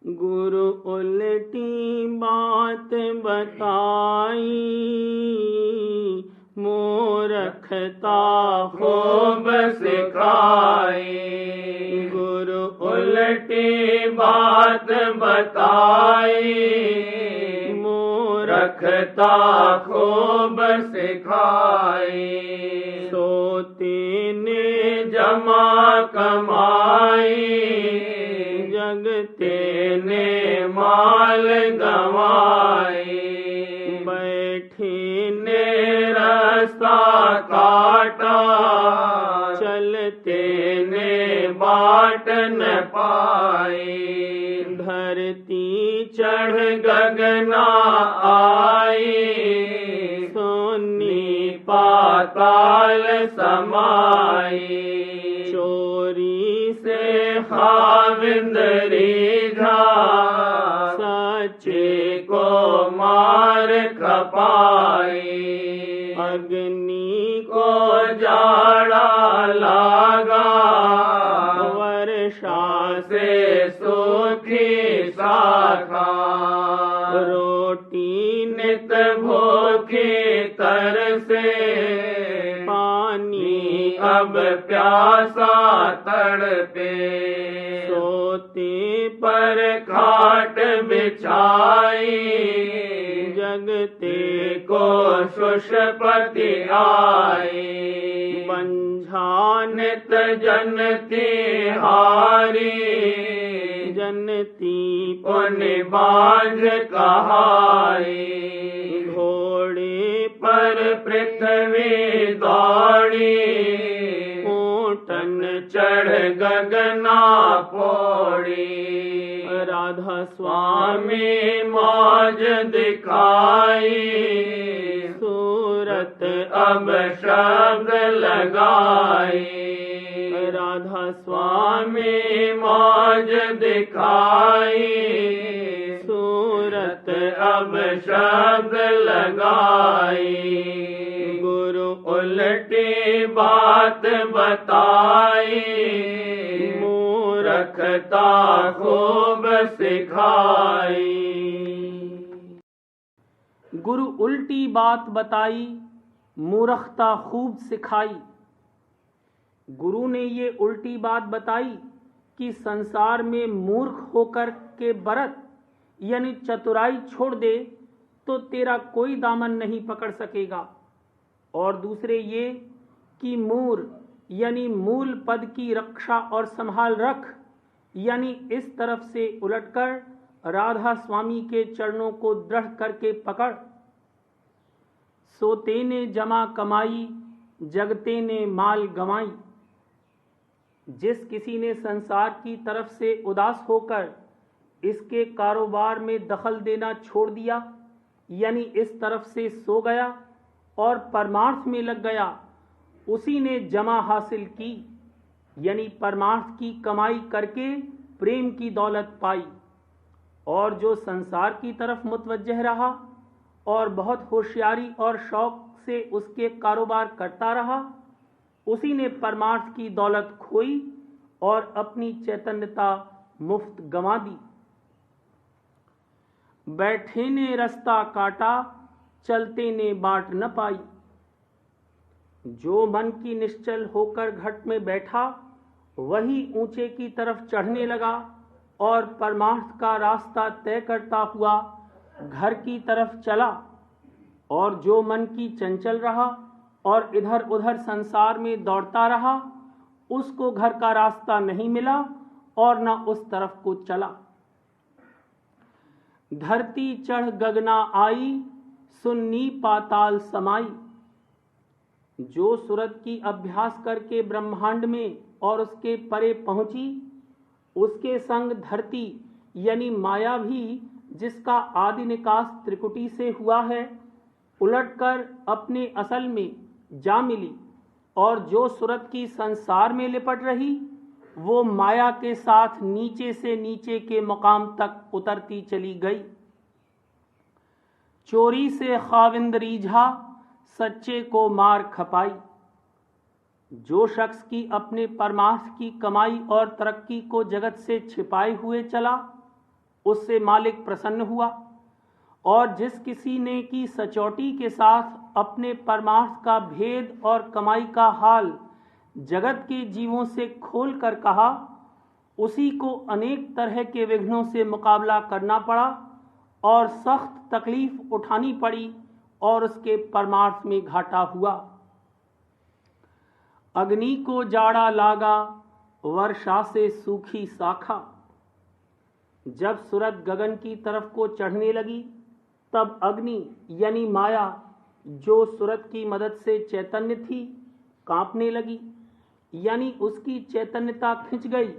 गुरु उल्टी बात बताई, मूर्खता खूब सिखाई। गुरु उल्टी बात बताई, मूर्खता खूब सिखाई। सोते ने जमा कमाई, जगते ने माल गंवाई। बैठी ने रास्ता काटा, चलते ने बाट न पाई। धरती चढ़ गगना आई, सोनी पाताल समाई। चोरी से खाविंद रीझा, सच्चे को मार खपाई। अग्नि को जाड़ा लागा, वर्षा से सूखी शाखा। रोटी नित भूखी तरसे, पानी अब प्यासा तड़पे। सोते पर खाट बिछाई, जगते को सुषपति आई। बंझा नित जनती हारी, जनती पुनि बांझ कहाई। घोड़े पर पृथ्वी दौड़ी, ऊँटन चढ़ गगना पौड़ी। राधा स्वामी मौज दिखाई, सूरत अब शब्द लगाई। राधा स्वामी मौज दिखाई, सूरत अब शब्द लगाई। गुरु उल्टी बात बताई, मूर्खता खूब सिखाई। गुरु उल्टी बात बताई, मूर्खता खूब सिखाई। गुरु ने ये उल्टी बात बताई कि संसार में मूर्ख होकर के बरत यानी चतुराई छोड़ दे तो तेरा कोई दामन नहीं पकड़ सकेगा। और दूसरे ये कि मूर यानी मूल पद की रक्षा और संभाल रख, यानी इस तरफ से उलटकर राधा स्वामी के चरणों को दृढ़ करके पकड़। सोते ने जमा कमाई, जगते ने माल गंवाई। जिस किसी ने संसार की तरफ से उदास होकर इसके कारोबार में दखल देना छोड़ दिया, यानी इस तरफ से सो गया और परमार्थ में लग गया, उसी ने जमा हासिल की, यानी परमार्थ की कमाई करके प्रेम की दौलत पाई। और जो संसार की तरफ मुतवज्जह रहा और बहुत होशियारी और शौक से उसके कारोबार करता रहा, उसी ने परमार्थ की दौलत खोई और अपनी चैतन्यता मुफ्त गंवा दी। बैठे ने रास्ता काटा, चलते ने बाट न पाई। जो मन की निश्चल होकर घट में बैठा, वही ऊंचे की तरफ चढ़ने लगा और परमार्थ का रास्ता तय करता हुआ घर की तरफ चला। और जो मन की चंचल रहा और इधर उधर संसार में दौड़ता रहा, उसको घर का रास्ता नहीं मिला और न उस तरफ को चला। धरती चढ़ गगना आई, सुन्नी पाताल समाई। जो सूरत की अभ्यास करके ब्रह्मांड में और उसके परे पहुंची, उसके संग धरती यानी माया भी, जिसका आदि निकास त्रिकुटी से हुआ है, उलटकर अपने असल में जा मिली। और जो सूरत की संसार में लिपट रही, वो माया के साथ नीचे से नीचे के मकाम तक उतरती चली गई। चोरी से खाविंद रीझा, सच्चे को मार खपाई। जो शख्स की अपने परमार्थ की कमाई और तरक्की को जगत से छिपाए हुए चला, उससे मालिक प्रसन्न हुआ, और जिस किसी ने की सचौटी के साथ अपने परमार्थ का भेद और कमाई का हाल जगत के जीवों से खोल कर कहा, उसी को अनेक तरह के विघ्नों से मुकाबला करना पड़ा और सख्त तकलीफ उठानी पड़ी और उसके परमार्थ में घाटा हुआ। अग्नि को जाड़ा लागा, वर्षा से सूखी शाखा। जब सूरत गगन की तरफ को चढ़ने लगी, तब अग्नि यानी माया, जो सूरत की मदद से चैतन्य थी, कांपने लगी, यानी उसकी चैतन्यता खिंच गई।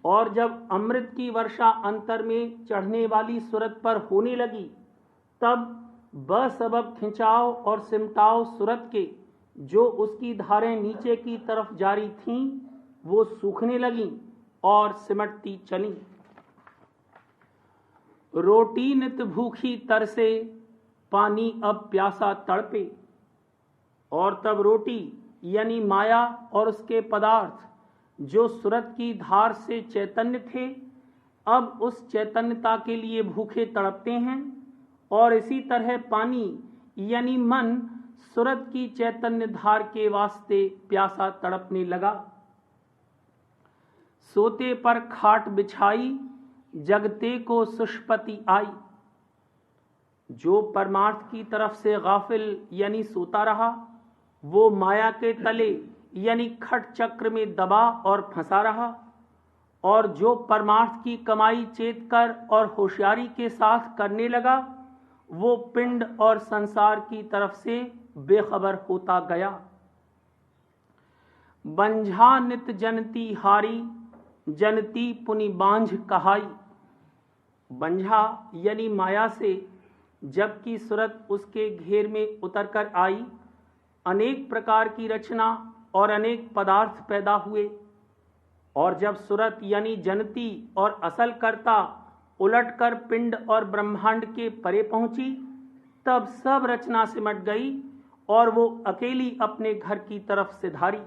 और जब अमृत की वर्षा अंतर में चढ़ने वाली सूरत पर होने लगी, तब बसबब खिंचाव और सिमटाव सूरत के, जो उसकी धारें नीचे की तरफ जारी थीं, वो सूखने लगीं और सिमटती चलीं। रोटी नित भूखी तरसे, पानी अब प्यासा तड़पे। और तब रोटी यानी माया और उसके पदार्थ, जो सूरत की धार से चैतन्य थे, अब उस चैतन्यता के लिए भूखे तड़पते हैं। और इसी तरह पानी यानी मन सूरत की चैतन्य धार के वास्ते प्यासा तड़पने लगा। सोते पर खाट बिछाई, जगते को सुषपति आई। जो परमार्थ की तरफ से गाफिल यानी सोता रहा, वो माया के तले यानी खट चक्र में दबा और फंसा रहा। और जो परमार्थ की कमाई चेत कर और होशियारी के साथ करने लगा, वो पिंड और संसार की तरफ से बेखबर होता गया। बंझा नित जनती हारी, जनती पुनि बांझ कहाई। बंझा यानी माया से जबकि सूरत उसके घेर में उतरकर आई, अनेक प्रकार की रचना और अनेक पदार्थ पैदा हुए। और जब सूरत यानी जनती और असल कर्ता उलटकर पिंड और ब्रह्मांड के परे पहुंची, तब सब रचना सिमट गई और वो अकेली अपने घर की तरफ से धारी।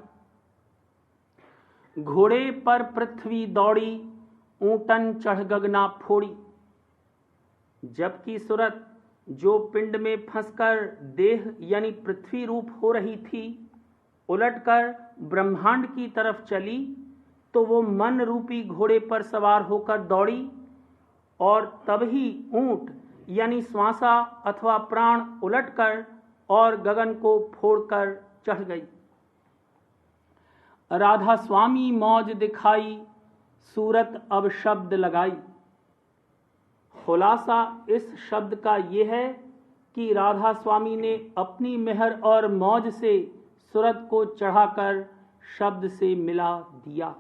घोड़े पर पृथ्वी दौड़ी, ऊंटन चढ़ गगना फोड़ी। जबकि सूरत, जो पिंड में फंसकर देह यानी पृथ्वी रूप हो रही थी, उलटकर ब्रह्मांड की तरफ चली, तो वो मन रूपी घोड़े पर सवार होकर दौड़ी, और तभी ऊंट यानी श्वासा अथवा प्राण उलटकर और गगन को फोड़कर चढ़ गई। राधा स्वामी मौज दिखाई, सूरत अब शब्द लगाई। खुलासा इस शब्द का ये है कि राधा स्वामी ने अपनी मेहर और मौज से सूरत को चढ़ाकर शब्द से मिला दिया।